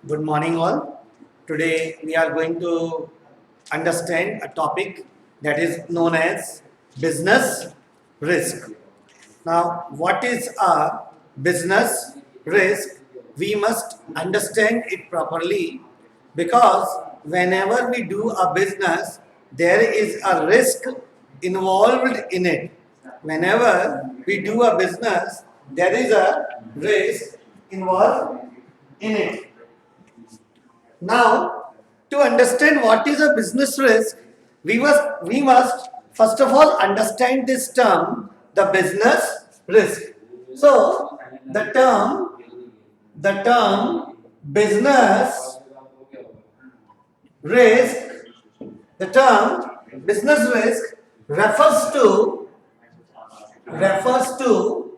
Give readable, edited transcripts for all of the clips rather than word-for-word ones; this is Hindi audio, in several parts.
Good morning, all. Today we are going to understand a topic that is known as business risk. Now, what is a business risk? We must understand it properly because whenever we do a business, there is a risk involved in it. Whenever we do a business, there is a risk involved in it. Now, to understand what is a business risk, we must first of all understand this term, the business risk. So, the term business risk, the term business risk refers to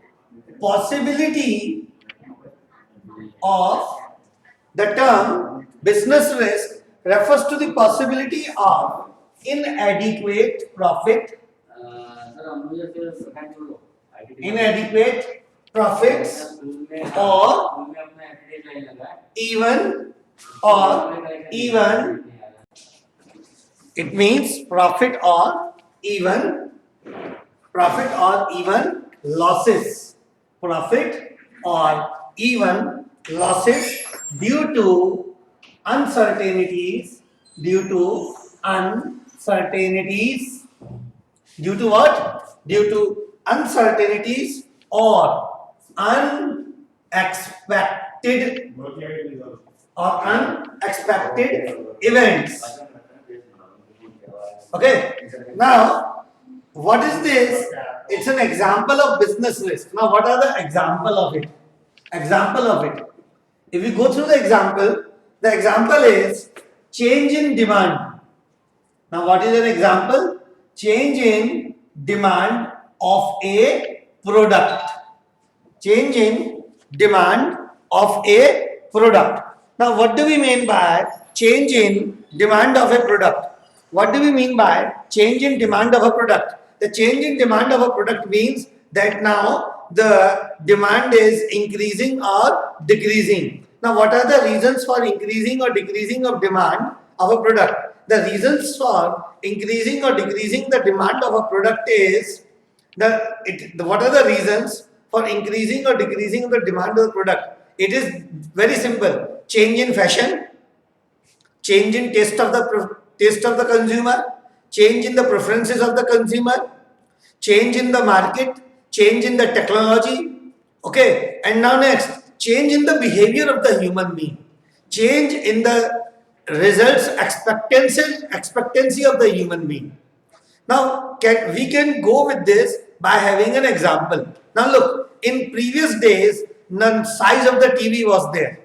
possibility of the term business risk refers to the possibility of inadequate profit, inadequate profits, or even or even it means profit or even losses, profit or even losses due to uncertainties, due to uncertainties, due to what? Due to uncertainties or unexpected events. Okay. Now, what is this? It's an example of business risk. Now, what are the example of it? Example of it. If we go through the example is change in demand. Now, what is an example? Change in demand of a product. Change in demand of a product. Now, what do we mean by change in demand of a product? What do we mean by change in demand of a product? The change in demand of a product means that now the demand is increasing or decreasing. Now, what are the reasons for increasing or decreasing of demand of a product? The reasons for increasing or decreasing the demand of a product is what are the reasons for increasing or decreasing the demand of the product? It is very simple. Change in fashion, change in taste of the consumer, change in the preferences of the consumer, change in the market, change in the technology. Okay, and now next, change in the behavior of the human being, change in the results expectancy of the human being. Now, we can go with this by having an example. Now, look, in previous days, the size of the TV was there.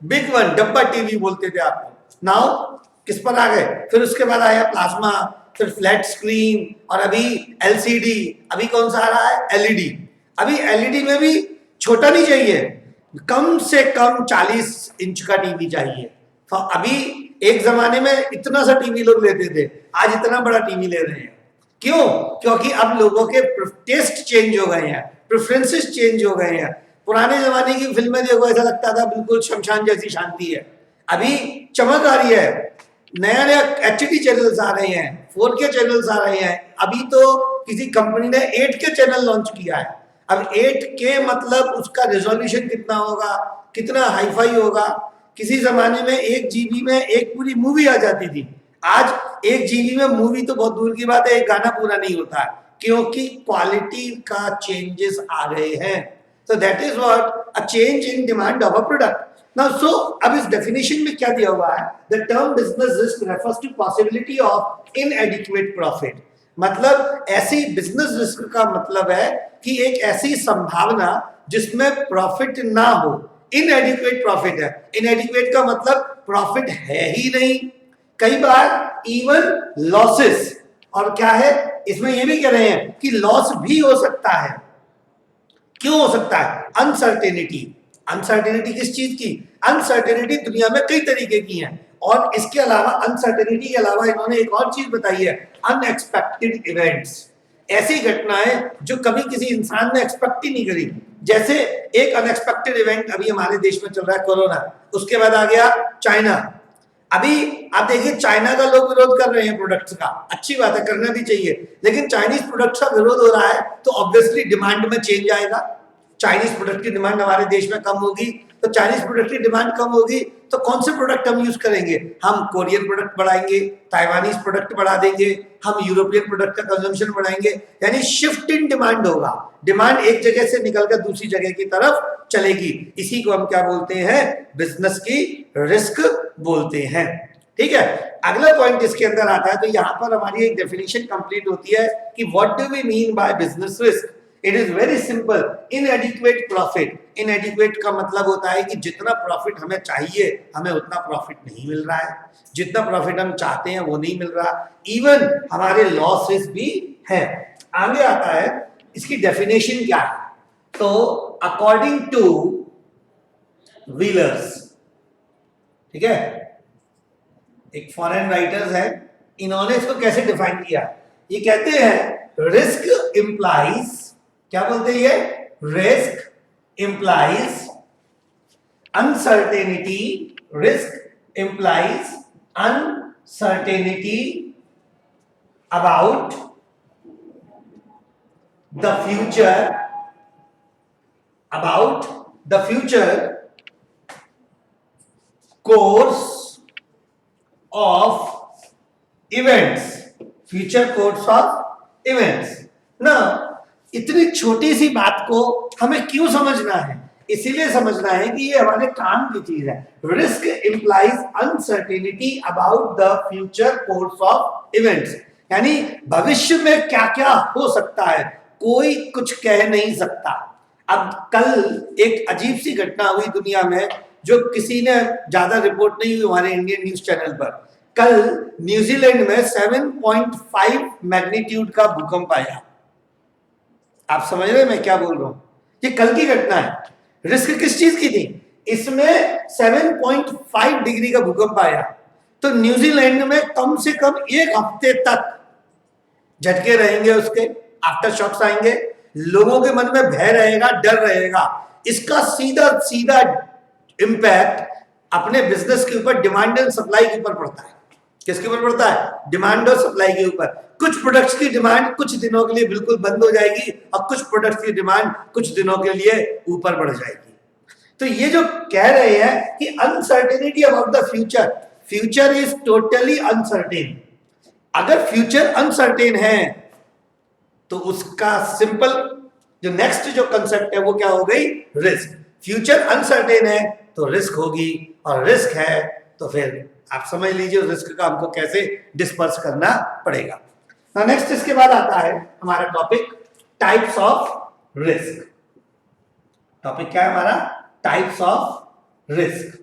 Big one, डब्बा TV बोलते थे आपको. Now, किस पर आ गए? फिर उसके बाद आया प्लाज्मा, फिर फ्लैट स्क्रीन, और अभी LCD, अभी कौन सा आ रहा है? LED. अभी LED में भी छोटा नहीं चाहिए, कम से कम 40 इंच का टीवी चाहिए. अभी एक जमाने में इतना सा टीवी लोग लेते थे, आज इतना बड़ा टीवी ले रहे हैं. क्यों? क्योंकि अब लोगों के टेस्ट चेंज हो गए हैं, प्रेफरेंसेस चेंज हो गए हैं. पुराने जमाने की फिल्में देखो, ऐसा लगता था बिल्कुल शमशान जैसी शांति है. अभी चमक आ रही है, नया नया HD चैनल्स आ रहे हैं, 4K चैनल्स आ रहे हैं. अभी तो किसी कंपनी ने 8K चैनल लॉन्च किया है. अब 8K मतलब उसका रेजोल्यूशन कितना होगा, कितना हाईफाई होगा. किसी जमाने में 1 GB में एक पूरी मूवी आ जाती थी. आज 1 GB में मूवी तो बहुत दूर की बात है, एक गाना पूरा नहीं होता है, क्योंकि क्वालिटी का चेंजेस आ गए हैं. So that is what a change in demand of a product. Now, so अब इस definition में क्या दिया हुआ है? The term business risk refers to possibility of inadequate profit. मतलब ऐसी business risk का मतलब है कि एक ऐसी संभावना जिसमें प्रॉफिट ना हो. inadequate profit है. inadequate का मतलब प्रॉफिट है ही नहीं. कई बार even losses, और क्या है इसमें ये भी कह रहे हैं कि लॉस भी हो सकता है. क्यों हो सकता है? अनसर्टेनिटी. अनसर्टेनिटी किस चीज की? अनसर्टेनिटी दुनिया में कई तरीके की हैं, और इसके अलावा अनसर्टेनिटी के अलावा इन्होंने एक और चीज बताई है, अनएक्सपेक्टेड इवेंट्स. ऐसी घटनाएं जो कभी किसी इंसान ने एक्सपेक्ट ही नहीं करी. जैसे एक अनएक्सपेक्टेड इवेंट अभी हमारे देश में चल रहा है कोरोना, उसके बाद आ गया चाइना। अभी आप देखिए चाइना का लोग विरोध कर रहे हैं प्रोडक्ट्स का, अच्छी बात है, करना भी चाहिए, लेकिन चाइनीज प्रोडक्ट्स का विरोध हो रहा है तो ऑब्वियसली डिमांड में चेंज आएगा। चाइनीज प्रोडक्ट की डिमांड हमारे देश में कम होगी, तो चाइनीज प्रोडक्ट की डिमांड कम होगी तो कौन से प्रोडक्ट हम यूज करेंगे? हम कोरियन प्रोडक्ट बढ़ाएंगे, ताइवानीज प्रोडक्ट बढ़ा देंगे, हम यूरोपियन प्रोडक्ट का कंजम्पशन बढ़ाएंगे, यानी शिफ्ट इन डिमांड होगा। डिमांड एक जगह से निकलकर दूसरी जगह की तरफ चलेगी। इसी को हम क्या बोलते हैं? बिजनेस की रिस्क बोलते हैं। ठीक है, अगला पॉइंट इसके अंदर आता है, तो यहां पर हमारी एक डेफिनेशन कंप्लीट होती है कि what do we mean by business risk. It is very simple, inadequate profit. Inadequate का मतलब होता है कि जितना प्रॉफिट हमें चाहिए हमें उतना प्रॉफिट नहीं मिल रहा है, जितना प्रॉफिट हम चाहते हैं वो नहीं मिल रहा, इवन हमारे लॉसेस भी है। आगे आता है इसकी डेफिनेशन क्या है, तो अकॉर्डिंग टू व्हीलर्स, ठीक है, एक फॉरेन राइटर्स है, इन्होंने इसको कैसे डिफाइन किया? ये कहते हैं रिस्क इंप्लाइज, क्या बोलते हैं ये? Risk implies uncertainty, risk implies uncertainty about the future, about the future course of events, future course of events ना। इतनी छोटी सी बात को हमें क्यों समझना है? इसीलिए समझना है कि ये हमारे काम की चीज है। Risk implies uncertainty about the future course of events, यानी भविष्य में क्या क्या हो सकता है कोई कुछ कह नहीं सकता। अब कल एक अजीब सी घटना हुई दुनिया में जो किसी ने ज्यादा रिपोर्ट नहीं हुई हमारे इंडियन न्यूज चैनल पर। कल न्यूजीलैंड में 7.5 मैग्नीट्यूड का भूकंप आया। आप समझ रहे हैं मैं क्या बोल रहा हूं? ये कल की घटना है। रिस्क किस चीज की थी? इसमें 7.5 डिग्री का भूकंप आया, तो न्यूजीलैंड में कम से कम एक हफ्ते तक झटके रहेंगे, उसके आफ्टर शॉक्स आएंगे, लोगों के मन में भय रहेगा, डर रहेगा। इसका सीधा सीधा इंपैक्ट अपने बिजनेस के ऊपर, डिमांड एंड सप्लाई के ऊपर पड़ता है। किसके ऊपर पड़ता है? डिमांड और सप्लाई के ऊपर। कुछ प्रोडक्ट्स की डिमांड कुछ दिनों के लिए बिल्कुल बंद हो जाएगी और कुछ प्रोडक्ट्स की डिमांड कुछ दिनों के लिए ऊपर बढ़ जाएगी। तो ये जो कह रहे हैं कि uncertainty about the future, future is totally uncertain. अगर फ्यूचर अनसर्टेन है तो उसका सिंपल जो नेक्स्ट जो कंसेप्ट है वो क्या हो गई? रिस्क। फ्यूचर अनसर्टेन है तो रिस्क होगी, और रिस्क है तो फिर आप समझ लीजिए रिस्क का हमको कैसे डिस्पर्स करना पड़ेगा। नेक्स्ट इसके बाद आता है हमारा topic types of risk. Topic क्या है हमारा? Types of risk.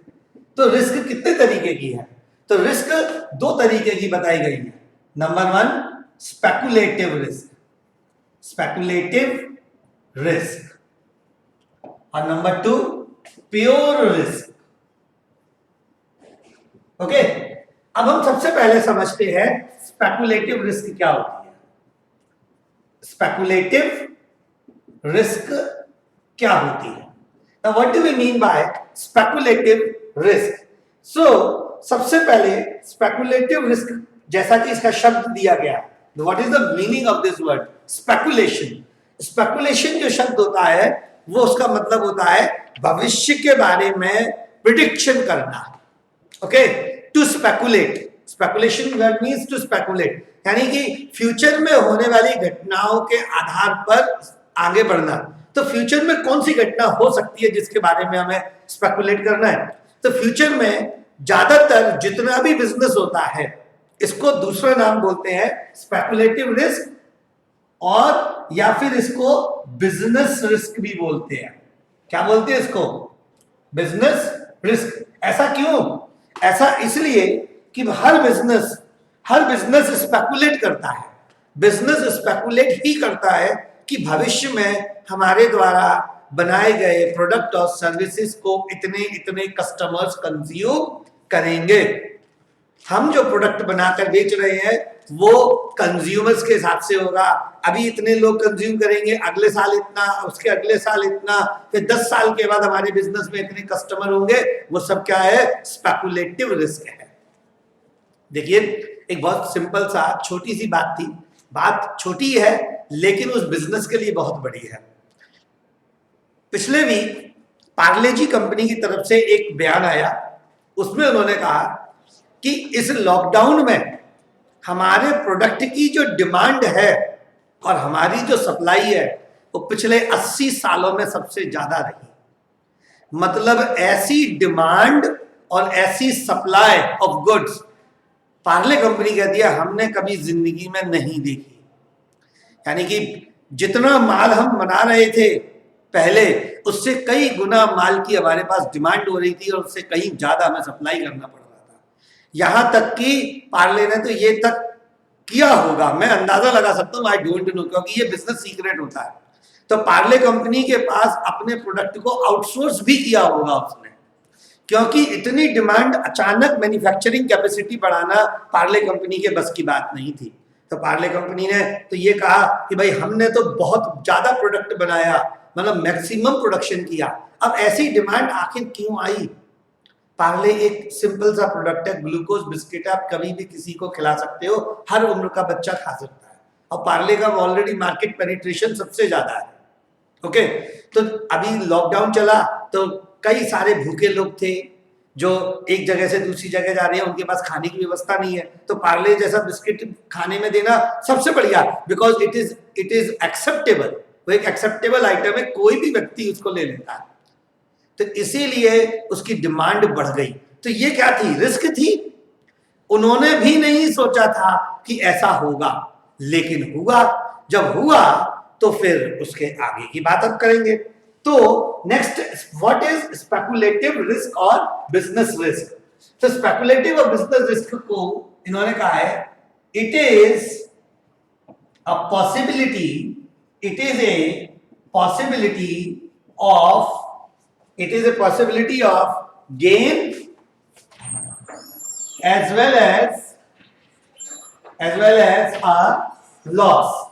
तो रिस्क कितने तरीके की है? तो रिस्क दो तरीके की बताई गई है। Number 1 speculative risk, speculative risk, और नंबर 2 प्योर रिस्क। ओके, अब हम सबसे पहले समझते हैं स्पेकुलेटिव रिस्क क्या होती है। स्पेकुलेटिव रिस्क क्या होती है? Now what do we mean by speculative risk? So सबसे पहले speculative risk जैसा कि इसका शब्द दिया गया, what is the meaning of this word? Speculation. Speculation जो शब्द होता है वो उसका मतलब होता है भविष्य के बारे में प्रिडिक्शन करना। Okay, to speculate, speculation means to speculate, यानी कि फ्यूचर में होने वाली घटनाओं के आधार पर आगे बढ़ना। तो फ्यूचर में कौन सी घटना हो सकती है जिसके बारे में हमें स्पेकुलेट करना है? तो फ्यूचर में ज्यादातर जितना भी बिजनेस होता है इसको दूसरा नाम बोलते हैं स्पेकुलेटिव रिस्क, और या फिर इसको बिजनेस रिस्क भी बोलते हैं। क्या बोलते हैं इसको? Business risk. ऐसा क्यों? ऐसा इसलिए कि हर बिजनेस स्पेकुलेट करता है। बिजनेस स्पेकुलेट ही करता है कि भविष्य में हमारे द्वारा बनाए गए प्रोडक्ट और सर्विसेज को इतने इतने कस्टमर्स कंज्यूम करेंगे। हम जो प्रोडक्ट बनाकर बेच रहे हैं वो कंज्यूमर्स के हिसाब से होगा। अभी इतने लोग कंज्यूम करेंगे, अगले साल इतना, उसके अगले साल इतना, फिर 10 साल के बाद हमारे बिजनेस में इतने कस्टमर होंगे। वो सब क्या है? स्पेकुलेटिव रिस्क है। देखिए, एक बहुत सिंपल सा छोटी सी बात थी, बात छोटी है लेकिन उस बिजनेस के लिए बहुत बड़ी है। पिछले वीक पार्ले जी कंपनी की तरफ से एक बयान आया, उसमें उन्होंने कहा कि इस लॉकडाउन में हमारे प्रोडक्ट की जो डिमांड है और हमारी जो सप्लाई है वो पिछले 80 सालों में सबसे ज्यादा रही। मतलब ऐसी डिमांड और ऐसी supply of goods Parle company कहती है हमने कभी जिंदगी में नहीं देखी। यानी कि जितना माल हम बना रहे थे पहले, उससे कई गुना माल की हमारे पास डिमांड हो रही थी और उससे कहीं ज्यादा हमें सप्लाई करना पड़ रहा था। यहां तक कि पार्ले ने तो ये तक किया होगा, मैं अंदाजा लगा सकता हूं, आई डोंट नो, क्योंकि ये बिजनेस सीक्रेट होता है। तो पार्ले कंपनी के पास अपने प्रोडक्ट को आउटसोर्स भी किया होगा उसने, क्योंकि इतनी डिमांड, अचानक मैन्युफैक्चरिंग कैपेसिटी बढ़ाना पार्ले कंपनी के बस की बात नहीं थी। तो पार्ले कंपनी ने तो ये कहा कि भाई हमने तो बहुत ज्यादा प्रोडक्ट बनाया, मतलब मैक्सिमम प्रोडक्शन किया। अब ऐसी डिमांड आखिर क्यों आई? पार्ले एक सिंपल सा प्रोडक्ट है, ग्लूकोज बिस्किट, आप कभी भी किसी को खिला सकते हो, हर उम्र का बच्चा खा सकता है, और पार्ले का ऑलरेडी मार्केट पेनिट्रेशन सबसे ज्यादा है। ओके, तो अभी लॉकडाउन चला तो कई सारे भूखे लोग थे जो एक जगह से दूसरी जगह जा रहे हैं, उनके पास खाने की व्यवस्था नहीं है, तो पार्ले जैसा बिस्किट खाने में देना सबसे बढ़िया, बिकॉज इट इज एक्सेप्टेबल। वो एक एक्सेप्टेबल आइटम है, कोई भी व्यक्ति उसको ले लेता है, तो इसीलिए उसकी डिमांड बढ़ गई। तो ये क्या थी? रिस्क थी। उन्होंने भी नहीं सोचा था कि ऐसा होगा, लेकिन हुआ। जब हुआ तो फिर उसके आगे की बात अब करेंगे। तो next, what is speculative risk और बिजनेस रिस्क? तो स्पेकुलेटिव और बिजनेस रिस्क को इन्होंने कहा है it is a possibility, it is a possibility of gain as well as a loss.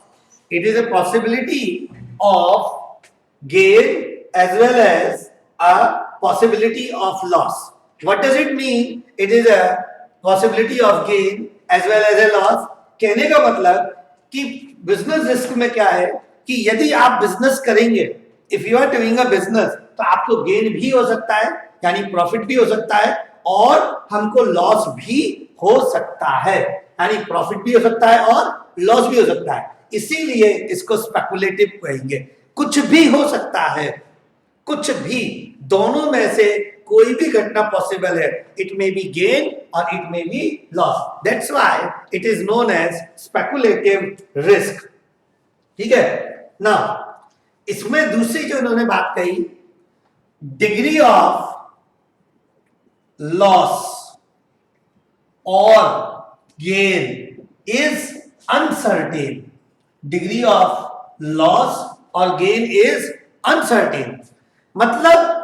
It is a possibility of gain as well as a possibility of loss. What does it mean? It is a possibility of gain as well as a loss. कहने का मतलब कि बिजनेस रिस्क में क्या है कि यदि आप बिजनेस करेंगे, if you are doing a business, तो आपको गेन भी हो सकता है, यानी प्रॉफिट भी हो सकता है, और हमको लॉस भी हो सकता है, यानी प्रॉफिट भी हो सकता है और लॉस भी हो सकता है। इसीलिए इसको स्पेकुलेटिव कहेंगे। कुछ भी हो सकता है, कुछ भी, दोनों में से कोई भी घटना पॉसिबल है। इट मे बी गेन और it may be loss, that's why it is known as speculative risk. ठीक है ना? इसमें दूसरी जो इन्होंने बात कही, डिग्री ऑफ लॉस और gain is uncertain. Degree of loss और गेन इज अनसर्टेन, मतलब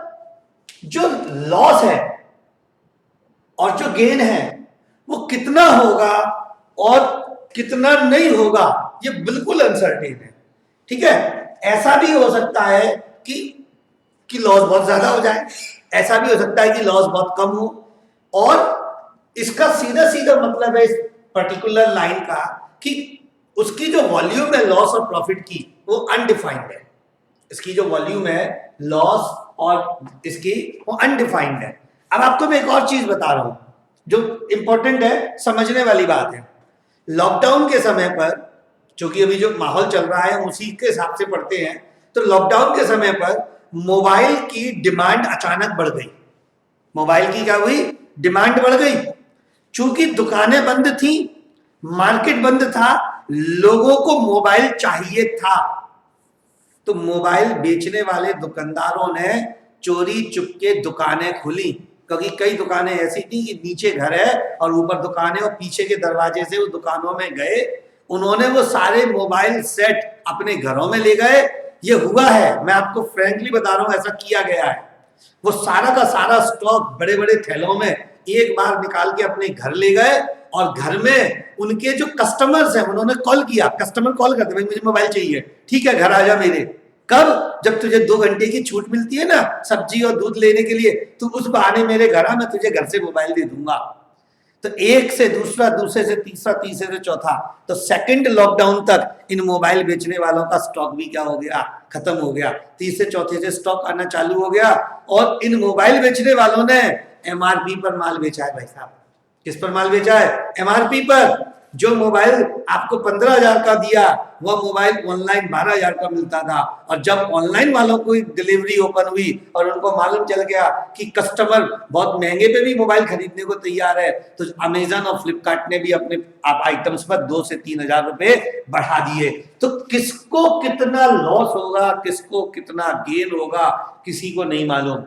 जो लॉस है और जो गेन है वो कितना होगा और कितना नहीं होगा, ये बिल्कुल अनसर्टेन है। ठीक है, ऐसा भी हो सकता है कि लॉस बहुत ज्यादा हो जाए, ऐसा भी हो सकता है कि लॉस बहुत कम हो, और इसका सीधा सीधा मतलब है इस पर्टिकुलर लाइन का कि उसकी जो वॉल्यूम है लॉस और प्रॉफिट की, वो अनडिफाइंड है। इसकी जो वॉल्यूम है लॉस और इसकी, वो अनडिफाइंड है। अब आपको मैं एक और चीज बता रहा हूं जो इंपॉर्टेंट है, समझने वाली बात है। लॉकडाउन के समय पर, क्योंकि अभी जो माहौल चल रहा है उसी के हिसाब से पढ़ते हैं, तो लॉकडाउन के समय पर मोबाइल की डिमांड अचानक बढ़ गई। मोबाइल की क्या हुई? डिमांड बढ़ गई। चूंकि दुकानें बंद थी, मार्केट बंद था, लोगों को मोबाइल चाहिए था, तो मोबाइल बेचने वाले दुकानदारों ने चोरी चुपके दुकानें खुली, क्योंकि कई दुकानें ऐसी थी कि नीचे घर है और ऊपर दुकान है, और पीछे के दरवाजे से वो दुकानों में गए, उन्होंने वो सारे मोबाइल सेट अपने घरों में ले गए। ये हुआ है, मैं आपको फ्रैंकली बता रहा हूं, ऐसा किया गया है। वो सारा का सारा स्टॉक बड़े बड़े थैलों में एक बार निकाल के अपने घर ले गए और घर में उनके जो कस्टमर्स हैं उन्होंने कॉल किया, कस्टमर कॉल करते भाई मुझे मोबाइल चाहिए, ठीक है घर आ जा मेरे। कब? जब तुझे 2 घंटे की छूट मिलती है ना सब्जी और दूध लेने के लिए, तो उस बहाने मेरे घर आ, मैं तुझे घर से मोबाइल दे दूंगा। तो एक से दूसरा, दूसरे से तीसरा, तीसरे से चौथा, तो सेकंड लॉकडाउन तक इन मोबाइल बेचने वालों का स्टॉक भी क्या हो गया? खत्म हो गया। तीसरे चौथे से स्टॉक आना चालू हो गया और इन मोबाइल बेचने वालों ने एमआरपी पर माल बेचा है भाई साहब। किस पर माल बेचा है? एमआरपी पर। जो मोबाइल आपको 15,000 का दिया वह मोबाइल ऑनलाइन 12,000 का मिलता था, और जब ऑनलाइन वालों को डिलीवरी ओपन हुई और उनको मालूम चल गया कि कस्टमर बहुत महंगे पे भी मोबाइल खरीदने को तैयार है, तो अमेजन और फ्लिपकार्ट ने भी अपने आप आइटम्स पर 2 से 3,000 रुपए बढ़ा दिए। तो किसको कितना लॉस होगा, किसको कितना गेन होगा, किसी को नहीं मालूम।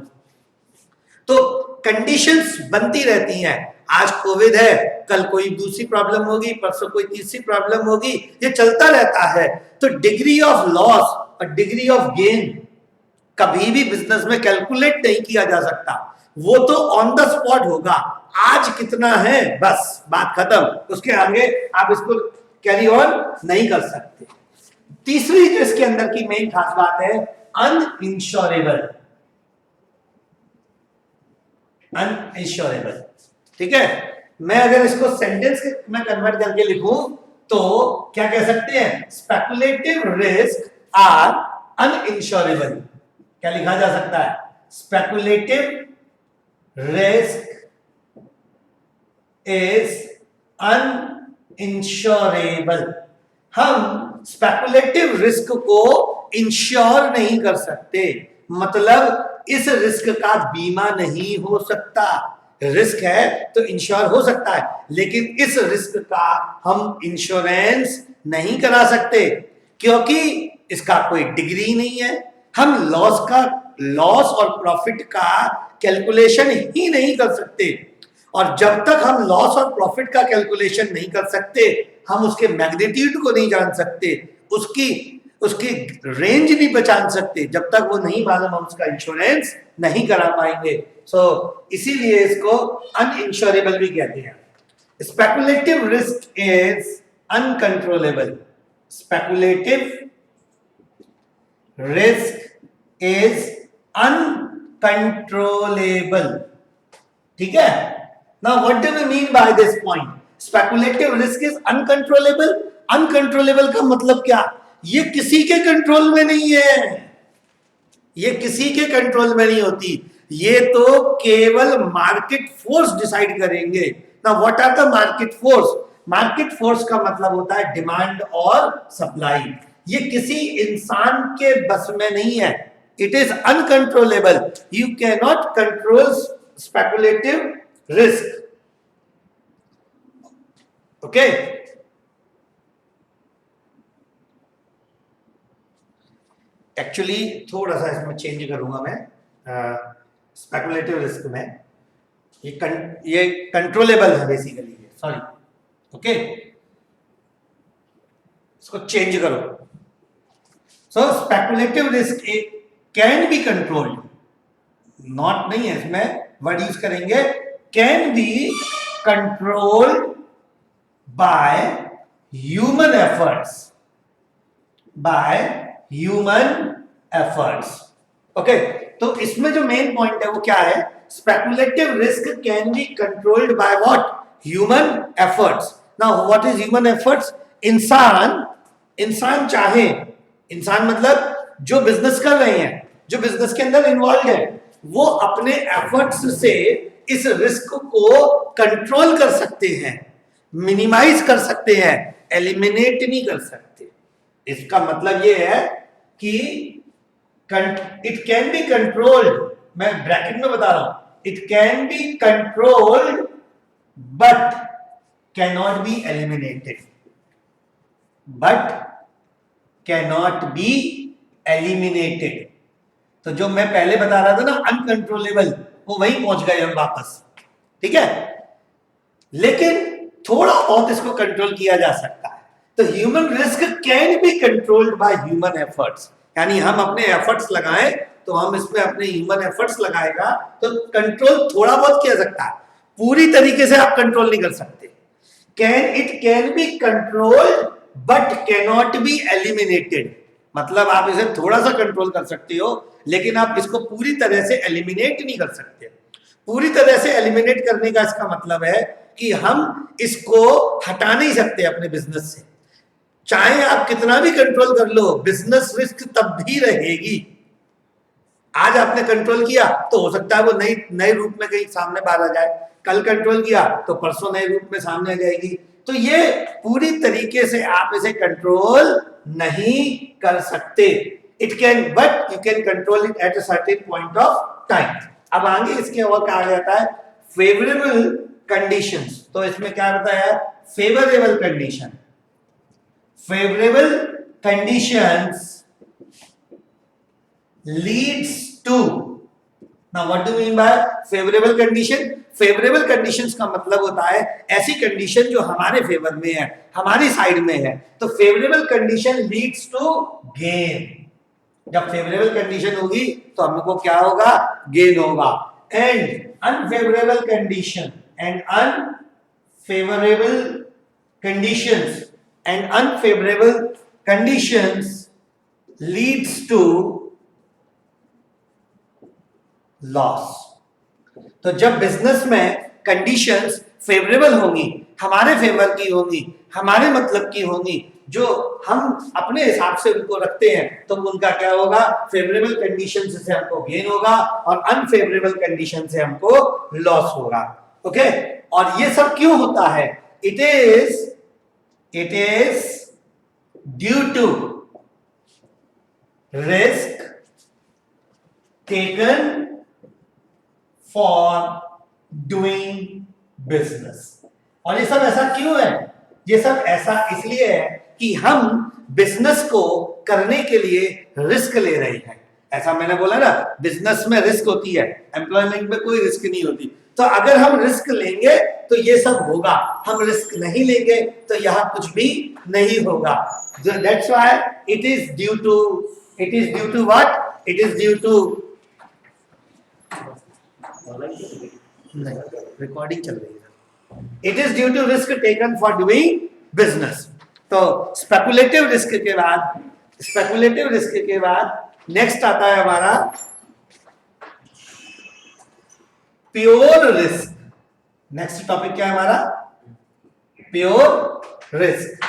तो कंडीशंस बनती रहती हैं। आज कोविड है, कल कोई दूसरी प्रॉब्लम होगी, परसों कोई तीसरी प्रॉब्लम होगी, ये चलता रहता है। तो डिग्री ऑफ लॉस और डिग्री ऑफ गेन कभी भी बिजनेस में कैलकुलेट नहीं किया जा सकता, वो तो ऑन द स्पॉट होगा। आज कितना है बस बात खत्म, उसके आगे आप इसको कैरी ऑन नहीं कर सकते। तीसरी जो इसके अंदर की मेन खास बात है अनइंश्योरेबल। अनइंश्योरेबल, ठीक है। मैं अगर इसको सेंटेंस में कन्वर्ट करके लिखूं तो क्या कह सकते हैं? Speculative risk are uninsurable. क्या लिखा जा सकता है? Speculative risk is uninsurable. हम स्पेकुलेटिव रिस्क को इंश्योर नहीं कर सकते, मतलब इस रिस्क का बीमा नहीं हो सकता। रिस्क है तो इंश्योर हो सकता है, लेकिन इस रिस्क का हम इंश्योरेंस नहीं करा सकते क्योंकि इसका कोई डिग्री नहीं है। हम लॉस और प्रॉफिट का कैलकुलेशन ही नहीं कर सकते, और जब तक हम लॉस और प्रॉफिट का कैलकुलेशन नहीं कर सकते, हम उसके मैग्नीट्यूड को नहीं जान सकते, उसकी रेंज नहीं पहचान सकते। जब तक वो नहीं मालूम हम उसका इंश्योरेंस नहीं करा पाएंगे। सो इसीलिए इसको अनइंश्योरेबल भी कहते हैं। Speculative risk is uncontrollable. Speculative risk is uncontrollable, ठीक है ना। What do we mean by this point? Speculative risk is uncontrollable. Uncontrollable का मतलब क्या? ये किसी के कंट्रोल में नहीं है, ये किसी के कंट्रोल में नहीं होती, ये तो केवल मार्केट फोर्स डिसाइड करेंगे। ना what are the market force? Market force का मतलब होता है डिमांड और सप्लाई। ये किसी इंसान के बस में नहीं है। It is uncontrollable. You can not control speculative risk. Okay, actually थोड़ा सा इसमें चेंज करूंगा मैं। स्पेकुलेटिव रिस्क में ये कंट्रोलेबल है बेसिकली, सॉरी। ओके, इसको चेंज करो। So speculative risk can be controlled, not नहीं है, इसमें वर्ड यूज करेंगे can be controlled by human efforts, by human efforts. Okay, तो इसमें जो मेन पॉइंट है वो क्या है? Speculative risk can be controlled by what? Human efforts. Now what is human efforts? इंसान चाहे, इंसान मतलब जो बिजनेस कर रहे हैं, जो बिजनेस के अंदर इन्वॉल्व है, वो अपने एफर्ट्स से इस रिस्क को कंट्रोल कर सकते हैं, मिनिमाइज कर सकते हैं, एलिमिनेट नहीं कर सकते। इसका मतलब ये है कि इट कैन बी कंट्रोल्ड, मैं ब्रैकेट में बता रहा हूं, it can be controlled but cannot be eliminated, but cannot be eliminated. तो जो मैं पहले बता रहा था ना अनकंट्रोलेबल, वो वहीं पहुंच गए हम वापस, ठीक है। लेकिन थोड़ा बहुत इसको कंट्रोल किया जा सकता है। तो human risk can be controlled by human efforts, यानी हम अपने एफर्ट्स लगाएं तो हम इसमें अपने ह्यूमन एफर्ट्स लगाएगा तो कंट्रोल थोड़ा बहुत किया सकता है, पूरी तरीके से आप कंट्रोल नहीं कर सकते। It can be controlled but cannot be eliminated. मतलब आप इसे थोड़ा सा कंट्रोल कर सकते हो, लेकिन आप इसको पूरी तरह से एलिमिनेट नहीं कर सकते। पूरी तरह से एलिमिनेट करने का इसका मतलब है कि हम इसको हटा नहीं सकते अपने बिजनेस से। चाहे आप कितना भी कंट्रोल कर लो, बिजनेस रिस्क तब भी रहेगी। आज आपने कंट्रोल किया तो हो सकता है वो नई नए रूप में कहीं सामने बाहर आ जाए, कल कंट्रोल किया तो परसों नए रूप में सामने आ जाएगी। तो ये पूरी तरीके से आप इसे कंट्रोल नहीं कर सकते। It can, but you can control it at a certain point of time. अब आगे इसके और कहा जाता है फेवरेबल कंडीशंस। तो इसमें क्या होता है? Favourable condition. Favourable conditions leads to, now what do you mean by favorable condition? favorable conditions का मतलब होता है ऐसी कंडीशन जो हमारे फेवर में है, हमारी साइड में है। तो favorable condition leads to gain। जब favorable condition होगी तो हमको क्या होगा? gain होगा। and unfavorable condition and unfavorable conditions and unfavorable conditions leads to loss. तो जब बिजनेस में कंडीशंस फेवरेबल होंगी, हमारे फेवर की होंगी, हमारे मतलब की होंगी, जो हम अपने हिसाब से उनको रखते हैं, तो उनका क्या होगा? फेवरेबल कंडीशन से हमको गेन होगा और अनफेवरेबल कंडीशन से हमको लॉस होगा। ओके, और ये सब क्यों होता है? It is due to risk taken for doing business. और ये सब ऐसा क्यों है? ये सब ऐसा इसलिए है कि हम बिजनेस को करने के लिए रिस्क ले रहे हैं। ऐसा मैंने बोला ना, बिजनेस में रिस्क होती है, एम्प्लॉयमेंट में कोई रिस्क नहीं होती। तो अगर हम रिस्क लेंगे तो ये सब होगा, हम रिस्क नहीं लेंगे तो यहां कुछ भी नहीं होगा। That's why it is due to what? It is due to, recording चल रही है। It is due to risk taken for doing business. तो स्पेकुलेटिव रिस्क के बाद नेक्स्ट आता है हमारा प्योर रिस्क। नेक्स्ट टॉपिक क्या है हमारा? Pure risk.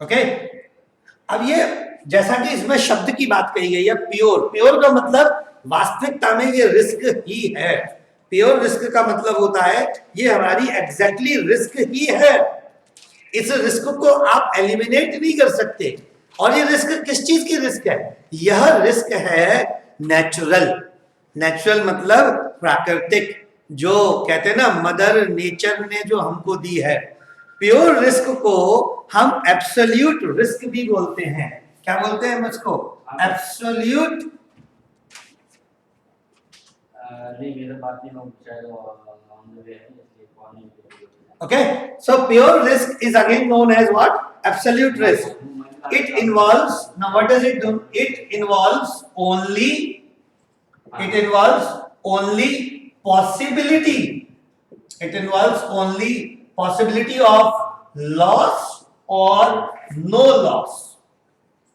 ओके, अब ये जैसा कि इसमें शब्द की बात कही गई है, प्योर का मतलब वास्तविकता में ये रिस्क ही है। प्योर रिस्क का मतलब होता है ये हमारी एग्जैक्टली रिस्क ही है। इस रिस्क को आप एलिमिनेट नहीं कर सकते। और ये रिस्क किस चीज की रिस्क है? यह रिस्क है नेचुरल मतलब प्राकृतिक, जो कहते हैं ना मदर नेचर ने जो हमको दी है। प्योर रिस्क को हम एब्सोल्यूट रिस्क भी बोलते हैं। क्या बोलते हैं हम इसको? Absolute. Okay, so pure risk is again known as what? Absolute risk. It involves, now what does it do? It involves only possibility. It involves only possibility of loss or no loss.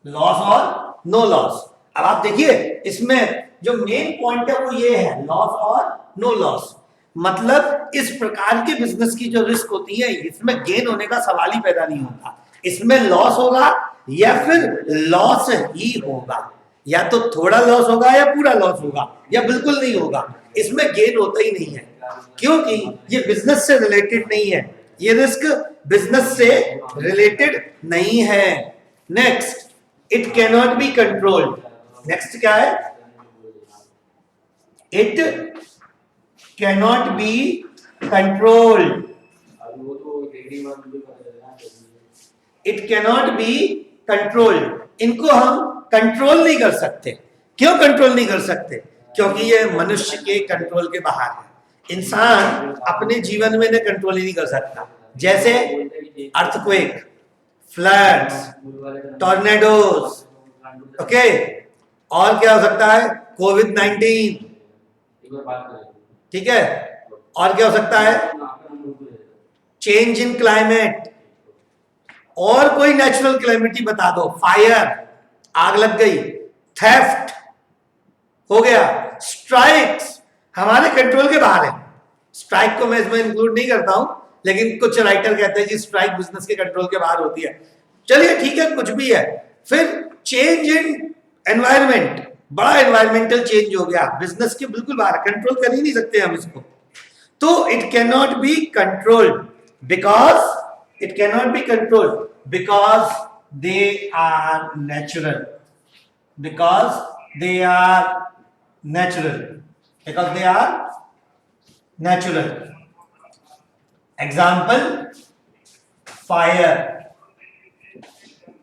Loss or no loss. अब आप देखिए इसमें जो मेन पॉइंट है वो ये है, लॉस और नो लॉस। मतलब इस प्रकार के बिजनेस की जो रिस्क होती है, इसमें गेन होने का सवाल ही पैदा नहीं होता। इसमें लॉस होगा या फिर लॉस ही होगा, या तो थोड़ा लॉस होगा या पूरा लॉस होगा या बिल्कुल नहीं होगा। इसमें गेन होता ही नहीं है, क्योंकि ये बिजनेस से रिलेटेड नहीं है। ये रिस्क बिजनेस से रिलेटेड नहीं है। Next, it cannot be controlled. Next क्या है? It cannot be controlled. It cannot be controlled. इनको हम कंट्रोल नहीं कर सकते। क्यों कंट्रोल नहीं कर सकते? क्योंकि ये मनुष्य के कंट्रोल के बाहर है। इंसान अपने जीवन में कंट्रोल ही नहीं कर सकता। जैसे अर्थक्वेक, फ्लड्स, टॉर्नेडोज, ओके, और क्या हो सकता है? कोविड-19, ठीक है, और क्या हो सकता है? चेंज इन क्लाइमेट, और कोई नेचुरल कैलेमिटी बता दो, फायर, आग लग गई, थेफ्ट हो गया, स्ट्राइक्स हमारे कंट्रोल के बाहर है। स्ट्राइक को मैं इसमें इंक्लूड नहीं करता हूं, लेकिन कुछ राइटर कहते हैं जी स्ट्राइक बिजनेस के कंट्रोल के बाहर होती है। चलिए ठीक है, कुछ भी है। फिर चेंज इन एनवायरमेंट, बड़ा एनवायरमेंटल चेंज हो गया, बिजनेस के बिल्कुल बाहर, कंट्रोल कर ही नहीं सकते हम इसको। तो it can not be controlled because they are natural, because they are natural. Example: fire,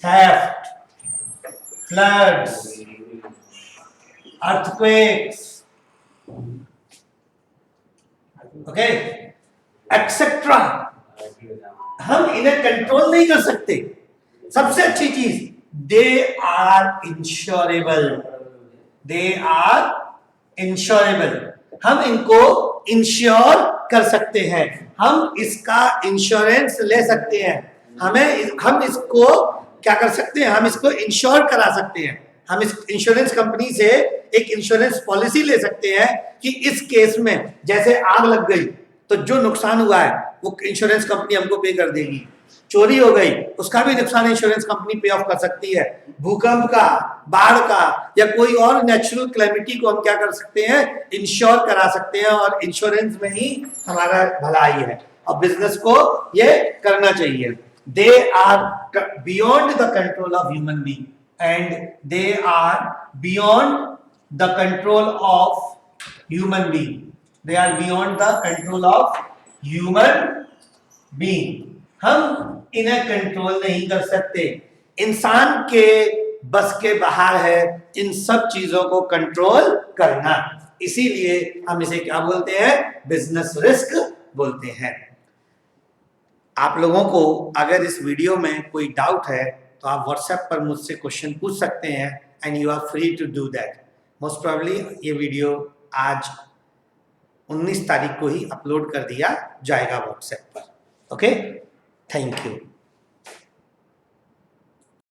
theft, floods, earthquakes, okay, etc. हम इन्हें कंट्रोल नहीं कर सकते। सबसे अच्छी चीज, दे आर इंश्योरेबल, हम इनको इंश्योर कर सकते हैं, हम इसका इंश्योरेंस ले सकते हैं, हम इसको क्या कर सकते हैं, हम इसको इंश्योर करा सकते हैं। हम इस इंश्योरेंस कंपनी से एक इंश्योरेंस पॉलिसी ले सकते हैं कि इस केस में जैसे आग लग गई तो जो नुकसान हुआ है वो इंश्योरेंस कंपनी हमको पे कर देगी, चोरी हो गई उसका भी नुकसान इंश्योरेंस कंपनी पे ऑफ कर सकती है, भूकंप का, बाढ़ का या कोई और नेचुरल कैलेमिटी को हम क्या कर सकते हैं, इंश्योर करा सकते हैं, और इंश्योरेंस में ही हमारा भलाई है और बिजनेस को ये करना चाहिए। They are beyond the control of human being and they are beyond the control of human being, they are beyond the control of human being. हम इन्हें कंट्रोल नहीं कर सकते, इंसान के बस के बाहर है इन सब चीजों को कंट्रोल करना, इसीलिए हम इसे क्या बोलते हैं, बिजनेस रिस्क बोलते हैं। आप लोगों को अगर इस वीडियो में कोई डाउट है तो आप व्हाट्सएप पर मुझसे क्वेश्चन पूछ सकते हैं and you are free to do that. Most probably ये वीडियो आज 19 तारीख को ही अपलोड कर दिया जाएगा व्हाट्सएप पर। Okay, thank you.